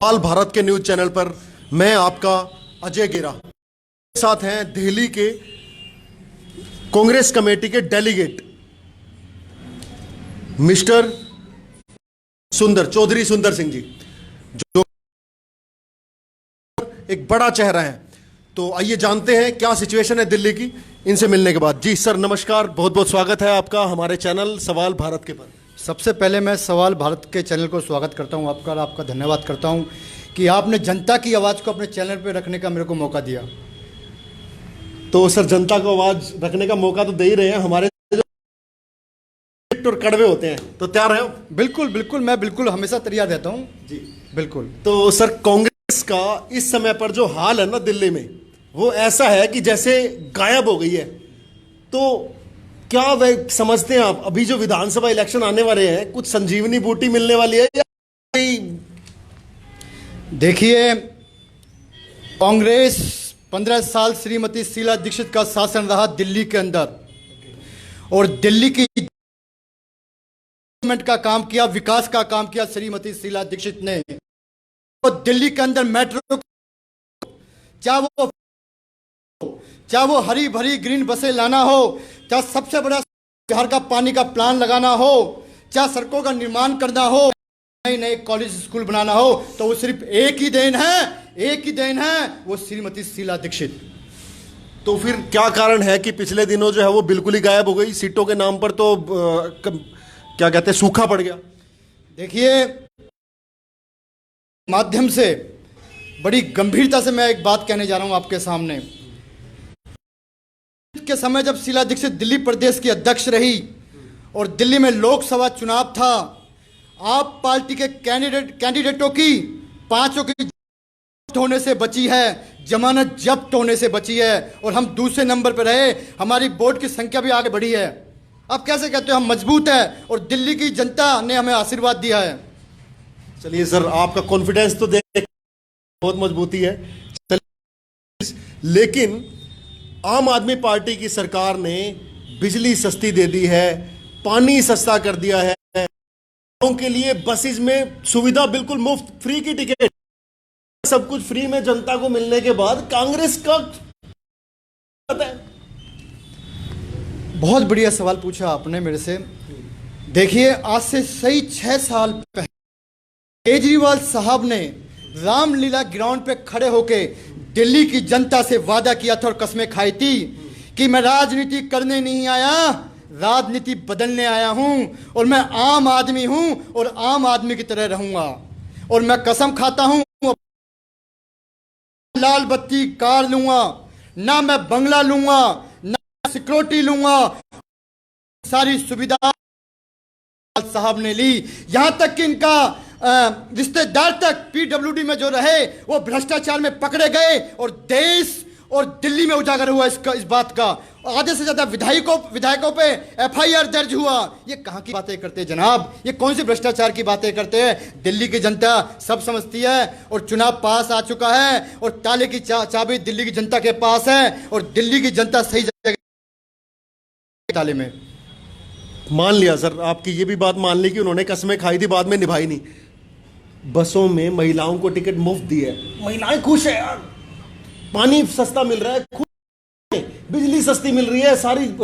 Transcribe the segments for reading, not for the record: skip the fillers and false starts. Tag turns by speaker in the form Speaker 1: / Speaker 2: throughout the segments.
Speaker 1: सवाल भारत के news channel पर मैं आपका अजय गेरा के साथ हैं दिल्ली के कांग्रेस कमेटी के डेलीगेट मिस्टर चौधरी सुंदर सिंह जी, जो एक बड़ा चेहरा है। तो आइए जानते हैं क्या सिचुएशन है दिल्ली की इनसे मिलने के बाद। जी सर नमस्कार, बहुत बहुत स्वागत है आपका हमारे चैनल सवाल भारत के पर।
Speaker 2: सबसे पहले मैं सवाल भारत के चैनल को स्वागत करता हूं आपका और आपका धन्यवाद करता हूं कि आपने जनता की आवाज़ को अपने चैनल पे रखने का मेरे को मौका दिया।
Speaker 1: तो सर जनता को आवाज रखने का मौका तो दे ही रहे हैं, हमारे जो और कड़वे होते हैं तो तैयार है।
Speaker 2: बिल्कुल बिल्कुल, मैं बिल्कुल हमेशा तैयार रहता हूं जी, बिल्कुल।
Speaker 1: तो सर कांग्रेस का इस समय पर जो हाल है ना दिल्ली में, वो ऐसा है कि जैसे गायब हो गई है। तो क्या वह समझते हैं आप, अभी जो विधानसभा इलेक्शन आने वाले हैं, कुछ संजीवनी बूटी मिलने वाली है या
Speaker 2: देखिए, कांग्रेस 15 साल श्रीमती शीला दीक्षित का शासन रहा दिल्ली के अंदर, और दिल्ली की डेवलपमेंट का काम किया, विकास का काम किया श्रीमती शीला दीक्षित ने। तो दिल्ली के अंदर मेट्रो, चाहे वो हरी भरी ग्रीन बसें लाना हो, चाहे सबसे बड़ा बिहार का पानी का प्लान लगाना हो, चाहे सड़कों का निर्माण करना हो, नए नए कॉलेज स्कूल बनाना हो, तो वो सिर्फ एक ही देन है, वो श्रीमती शीला दीक्षित।
Speaker 1: तो फिर क्या कारण है कि पिछले दिनों जो है वो बिल्कुल ही गायब हो गई? सीटों के नाम पर तो क्या कहते हैं, सूखा पड़ गया।
Speaker 2: देखिए, माध्यम से बड़ी गंभीरता से मैं एक बात कहने जा रहा हूं आपके सामने। के समय जब शीला दीक्षित दिल्ली प्रदेश की अध्यक्ष रही और दिल्ली में लोकसभा चुनाव था, आप पार्टी के कैंडिडेटों की 5 की जब्त होने से बची है, जमानत जब्त होने से बची है, और हम दूसरे नंबर पर रहे। हमारी वोट की संख्या भी आगे बढ़ी है। आप कैसे कहते हो हम मजबूत है, और दिल्ली की जनता ने हमें आशीर्वाद दिया है।
Speaker 1: चलिए सर, आपका कॉन्फिडेंस तो देख बहुत मजबूती है। लेकिन आम आदमी पार्टी की सरकार ने बिजली सस्ती दे दी है, पानी सस्ता कर दिया है, के लिए बसेस में सुविधा बिल्कुल मुफ्त, फ्री की टिकट, सब कुछ फ्री में जनता को मिलने के बाद कांग्रेस का है।
Speaker 2: बहुत बढ़िया सवाल पूछा आपने मेरे से। देखिए, आज से सही 6 साल पहले केजरीवाल साहब ने रामलीला ग्राउंड पे खड़े होके दिल्ली की जनता से वादा किया था और कस्में खाई थी कि मैं राजनीति करने नहीं आया, राजनीति बदलने आया हूं, और मैं आम आदमी हूं और आम आदमी की तरह रहूंगा। और मैं कसम खाता हूं, लाल बत्ती कार लूंगा ना, मैं बंगला लूंगा ना, सिक्योरिटी लूंगा, सारी सुविधा साहब ने ली। यहां तक कि इनका रिश्तेदार तक पीडब्ल्यूडी में जो रहे वो भ्रष्टाचार में पकड़े गए, और देश और दिल्ली में उजागर हुआ इस बात का। आधे से ज्यादा विधायकों पे एफआईआर दर्ज हुआ। ये कहां की बातें करते हैं जनाब, ये कौन सी भ्रष्टाचार की बातें करते हैं? दिल्ली की जनता सब समझती है, और चुनाव पास आ चुका है, और ताले की चाबी दिल्ली की जनता के पास है, और दिल्ली की जनता सही जगह ताले में।
Speaker 1: मान लिया सर, आपकी ये भी बात मान ली कि उन्होंने कस्में खाई थी, बाद में निभाई नहीं। बसों में महिलाओं को टिकट मुफ्त दी है, महिलाएं खुश है यार, पानी सस्ता मिल रहा है, खुश है, बिजली सस्ती मिल रही है,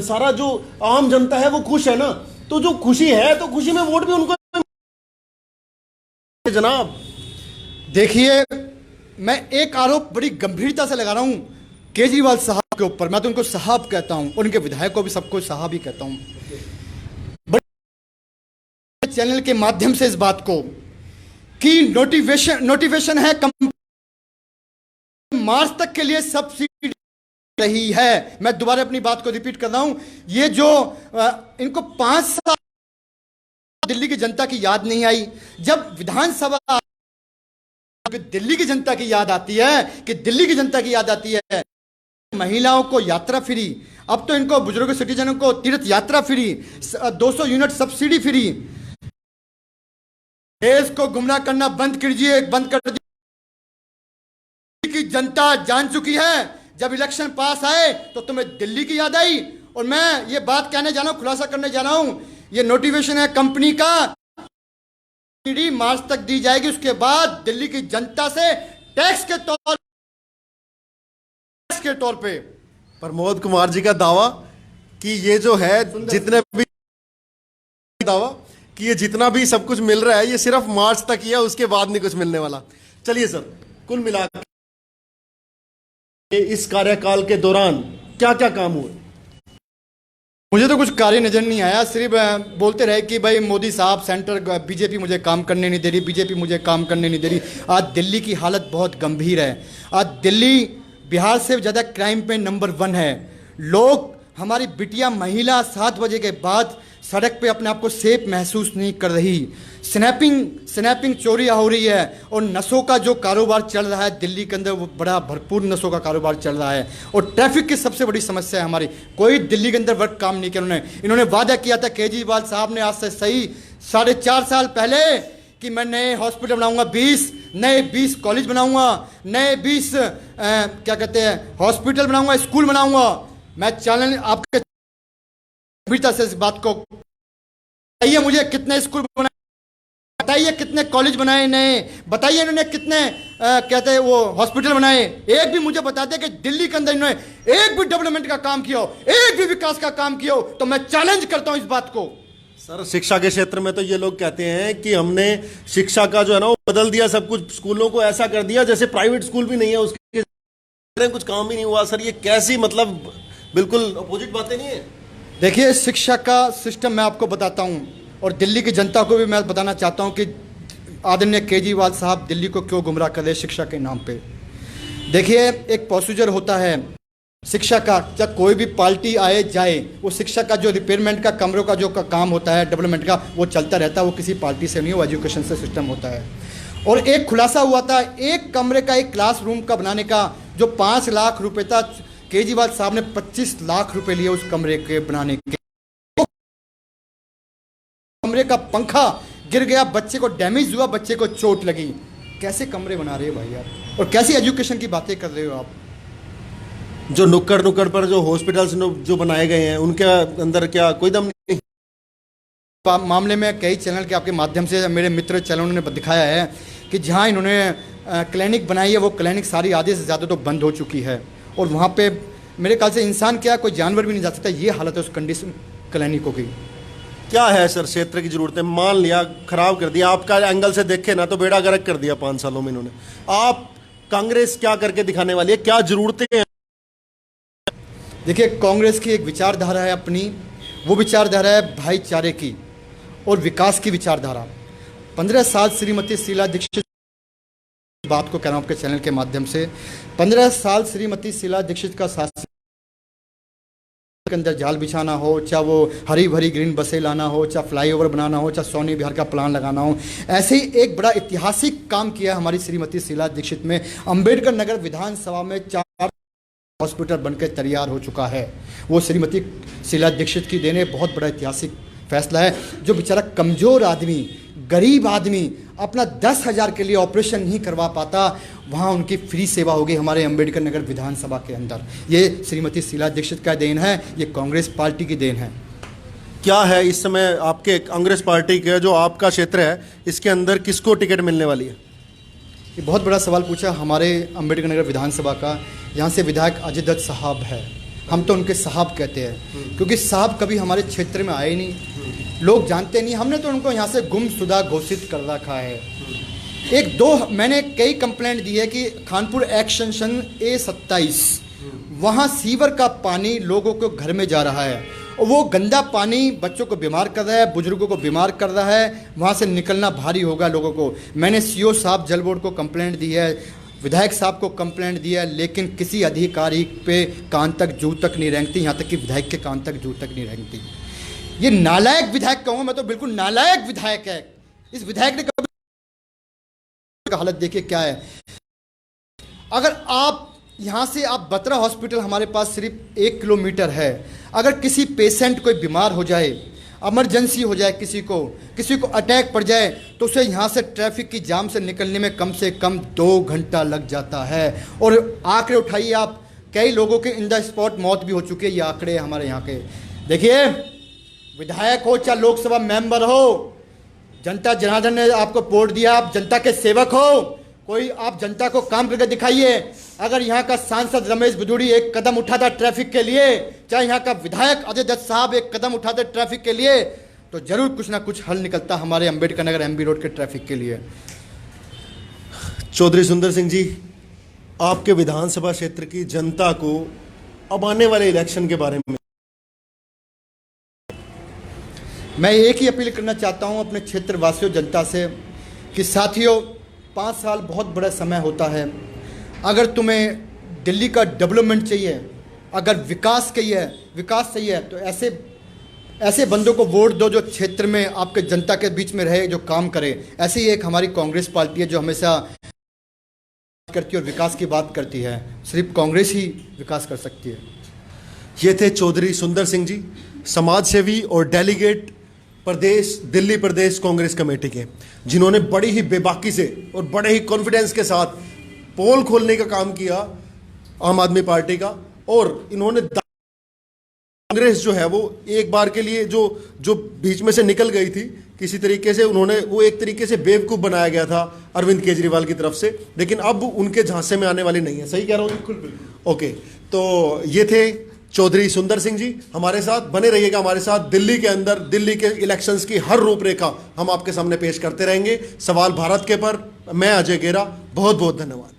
Speaker 1: सारा जो आम जनता है वो खुश है ना। तो जो खुशी है, तो खुशी में वोट भी उनको जनाब।
Speaker 2: देखिए, मैं एक आरोप बड़ी गंभीरता से लगा रहा हूं केजरीवाल साहब के ऊपर। मैं तो उनको साहब कहता हूं, और उनके विधायक को भी सबको साहब ही कहता हूं। चैनल के माध्यम से इस बात को कि नोटिफिकेशन है, मार्च तक के लिए सब्सिडी रही है। मैं दोबारा अपनी बात को रिपीट कर रहा हूं, ये जो इनको 5 साल दिल्ली की जनता की याद नहीं आई। जब विधानसभा दिल्ली की जनता की याद आती है, कि दिल्ली की जनता की याद आती है, महिलाओं को यात्रा फ्री, अब तो इनको बुजुर्ग सिटीजनों को तीर्थ यात्रा फ्री, 200 यूनिट सब्सिडी फ्री। देश को गुमराह करना बंद कर दिया की जनता जान चुकी है। जब इलेक्शन पास आए तो तुम्हें दिल्ली की याद आई, और मैं ये बात कहने जा रहा हूं, खुलासा करने जा रहा हूं, ये नोटिफिकेशन है कंपनी का ईडी मार्च तक दी जाएगी। उसके बाद दिल्ली की जनता से टैक्स के तौर पे
Speaker 1: प्रमोद कुमार जी का दावा कि ये जो है जितने भी दावा कि ये जितना भी सब कुछ मिल रहा है ये सिर्फ मार्च तक ही है, उसके बाद नहीं कुछ मिलने वाला। चलिए सर, कुल मिलाकर इस कार्यकाल के दौरान क्या क्या काम हुए?
Speaker 2: मुझे तो कुछ कार्य नजर नहीं आया। सिर्फ बोलते रहे कि भाई मोदी साहब, सेंटर बीजेपी मुझे काम करने नहीं दे रही, बीजेपी मुझे काम करने नहीं दे रही। आज दिल्ली की हालत बहुत गंभीर है। आज दिल्ली बिहार से ज़्यादा क्राइम पे नंबर 1 है। लोग, हमारी बिटिया महिला 7 बजे के बाद सड़क पे अपने आप को सेफ महसूस नहीं कर रही। स्नैपिंग चोरियाँ हो रही है और नशों का जो कारोबार चल रहा है दिल्ली के अंदर, वो बड़ा भरपूर नशों का कारोबार चल रहा है। और ट्रैफिक की सबसे बड़ी समस्या है हमारी। कोई दिल्ली के अंदर वर्क काम नहीं किया इन्होंने वादा किया था केजरीवाल साहब ने आज से सही 4.5 साल पहले कि मैं नए हॉस्पिटल बनाऊंगा, 20 कॉलेज बनाऊंगा, नए 20 क्या कहते हैं हॉस्पिटल बनाऊंगा, स्कूल बनाऊंगा। मैं चैलेंज आपके गंभीरता से इस बात को बताइए, मुझे कितने स्कूल बनाए, बताइए कितने कॉलेज बनाए नए, बताइए इन्होंने कितने कहते हैं वो हॉस्पिटल बनाए। एक भी मुझे बता दे कि दिल्ली के अंदर इन्होंने एक भी डेवलपमेंट का काम किया हो, एक भी विकास का काम किया हो, तो मैं चैलेंज करता हूं इस बात को।
Speaker 1: सर, शिक्षा के क्षेत्र में तो ये लोग कहते हैं कि हमने शिक्षा का जो है ना वो बदल दिया, सब कुछ स्कूलों को ऐसा कर दिया जैसे प्राइवेट स्कूल भी नहीं है, उसके कुछ काम ही नहीं हुआ। सर, ये कैसी, मतलब बिल्कुल अपोजिट बातें नहीं है।
Speaker 2: देखिए, शिक्षा का सिस्टम मैं आपको बताता हूं और दिल्ली की जनता को भी मैं बताना चाहता हूं कि आदरणीय केजरीवाल साहब दिल्ली को क्यों गुमराह कर रहे शिक्षा के नाम पे। देखिए, एक प्रोसीजर होता है शिक्षा का, जब कोई भी पार्टी आए जाए, वो शिक्षा का जो रिपेयरमेंट का, कमरों का जो काम होता है डेवलपमेंट का, वो चलता रहता है। वो किसी पार्टी से नहीं, वो एजुकेशन से सिस्टम होता है। और एक खुलासा हुआ था, एक कमरे का, एक क्लासरूम का बनाने का जो 5 लाख रुपए था, केजरीवाल साहब ने 25 लाख रुपए लिए उस कमरे के बनाने के। कमरे का पंखा गिर गया, बच्चे को डैमेज हुआ, बच्चे को चोट लगी। कैसे कमरे बना रहे हो भाई आप, और कैसी एजुकेशन की बातें कर रहे हो आप।
Speaker 1: जो नुक्कड़ पर जो हॉस्पिटल्स जो बनाए गए हैं उनके अंदर क्या कोई दम नहीं?
Speaker 2: मामले में कई चैनल के आपके माध्यम से मेरे मित्र चैनलों ने दिखाया है कि जहां इन्होंने क्लिनिक बनाई है, वो क्लिनिक सारी आधे से ज़्यादा तो बंद हो चुकी है। और वहाँ पे मेरे ख्याल से इंसान क्या, कोई जानवर भी नहीं जा सकता। ये हालत है उस कंडीशन क्लिनिकों की।
Speaker 1: क्या है सर क्षेत्र की जरूरतें? मान लिया खराब कर दिया, आपका एंगल से देखे ना तो बेड़ा गर्क कर दिया 5 सालों में इन्होंने। आप कांग्रेस क्या करके दिखाने वाली है, क्या जरूरतें हैं?
Speaker 2: देखिए, कांग्रेस की एक विचारधारा है अपनी, वो विचारधारा है भाईचारे की और विकास की विचारधारा। 15 साल श्रीमती शीला दीक्षित, बात को कह रहा हूं आपके चैनल के माध्यम से, 15 साल श्रीमती शीला दीक्षित का शासन के अंदर जाल बिछाना हो, चाहे वो हरी भरी ग्रीन बसें लाना हो, चाहे फ्लाईओवर बनाना हो, चाहे सोनी बिहार का प्लान लगाना हो, ऐसे ही एक बड़ा ऐतिहासिक काम किया हमारी श्रीमती शीला दीक्षित में। अंबेडकर नगर विधानसभा में 4 हॉस्पिटल बनकर तैयार हो चुका है। वो श्रीमती शीला दीक्षित की देने बहुत बड़ा ऐतिहासिक फैसला है। जो बेचारा कमज़ोर आदमी, गरीब आदमी अपना 10,000 के लिए ऑपरेशन नहीं करवा पाता, वहाँ उनकी फ्री सेवा होगी हमारे अंबेडकर नगर विधानसभा के अंदर। ये श्रीमती शीला दीक्षित का देन है, ये कांग्रेस पार्टी की देन है।
Speaker 1: क्या है इस समय आपके कांग्रेस पार्टी के जो आपका क्षेत्र है इसके अंदर किसको टिकट मिलने वाली है?
Speaker 2: ये बहुत बड़ा सवाल पूछा हमारे अंबेडकर नगर विधानसभा का। यहाँ से विधायक अजय दत्त साहब है, हम तो उनके साहब कहते हैं क्योंकि साहब कभी हमारे क्षेत्र में आए नहीं, लोग जानते नहीं। हमने तो उनको यहाँ से गुमशुदा घोषित कर रखा है। मैंने कई कंप्लेंट दी है कि खानपुर एक्सटेंशन A27 वहाँ सीवर का पानी लोगों को घर में जा रहा है और वो गंदा पानी बच्चों को बीमार कर रहा है, बुजुर्गों को बीमार कर रहा है, वहाँ से निकलना भारी होगा लोगों को। मैंने CO साहब जल बोर्ड को कंप्लेंट दी है, विधायक साहब को कंप्लेंट दिया, लेकिन किसी अधिकारी पे कान तक जू तक नहीं रेंगती, यहाँ तक कि विधायक के कान तक जू तक नहीं रेंगती। ये नालायक विधायक कहूँ मैं तो, बिल्कुल नालायक विधायक है। इस विधायक ने कभी हालत देखिए क्या है। अगर आप यहाँ से आप बत्रा हॉस्पिटल हमारे पास सिर्फ 1 किलोमीटर है, अगर किसी पेशेंट कोई बीमार हो जाए, इमरजेंसी हो जाए, किसी को अटैक पड़ जाए, तो उसे यहाँ से ट्रैफिक की जाम से निकलने में कम से कम 2 घंटा लग जाता है। और आंकड़े उठाइए आप, कई लोगों के इन द स्पॉट मौत भी हो चुकी है। ये आंकड़े हमारे यहाँ के। देखिए, विधायक हो चाहे लोकसभा मेंबर हो, जनता जनार्दन ने आपको वोट दिया, आप जनता के सेवक हो, कोई आप जनता को काम करके दिखाइए। अगर यहाँ का सांसद रमेश बिधूड़ी एक कदम उठाता ट्रैफिक के लिए, चाहे यहाँ का विधायक अजय दत्त साहब एक कदम उठाते ट्रैफिक के लिए, तो जरूर कुछ ना कुछ हल निकलता हमारे अंबेडकर नगर एमबी रोड के ट्रैफिक के लिए।
Speaker 1: चौधरी सुंदर सिंह जी, आपके विधानसभा क्षेत्र की जनता को अब आने वाले इलेक्शन के बारे में
Speaker 2: मैं एक ही अपील करना चाहता हूं अपने क्षेत्र वासियों जनता से कि साथियों, 5 साल बहुत बड़ा समय होता है। अगर तुम्हें दिल्ली का डेवलपमेंट चाहिए, अगर विकास चाहिए तो ऐसे बंदों को वोट दो जो क्षेत्र में आपके जनता के बीच में रहे, जो काम करे। ऐसी ही एक हमारी कांग्रेस पार्टी है जो हमेशा करती है और विकास की बात करती है। सिर्फ कांग्रेस ही विकास कर सकती है।
Speaker 1: ये थे चौधरी सुंदर सिंह जी, समाज सेवी और डेलीगेट दिल्ली प्रदेश कांग्रेस कमेटी के, जिन्होंने बड़ी ही बेबाकी से और बड़े ही कॉन्फिडेंस के साथ पोल खोलने का काम किया आम आदमी पार्टी का। और इन्होंने कांग्रेस जो है वो एक बार के लिए जो बीच में से निकल गई थी किसी तरीके से, उन्होंने वो एक तरीके से बेवकूफ़ बनाया गया था अरविंद केजरीवाल की तरफ से, लेकिन अब उनके झांसे में आने वाली नहीं है। सही कह रहा हूँ? बिल्कुल। ओके, तो ये थे चौधरी सुंदर सिंह जी। हमारे साथ बने रहिएगा, हमारे साथ दिल्ली के अंदर दिल्ली के इलेक्शंस की हर रूपरेखा हम आपके सामने पेश करते रहेंगे। सवाल भारत के पर मैं अजय गेरा, बहुत बहुत धन्यवाद।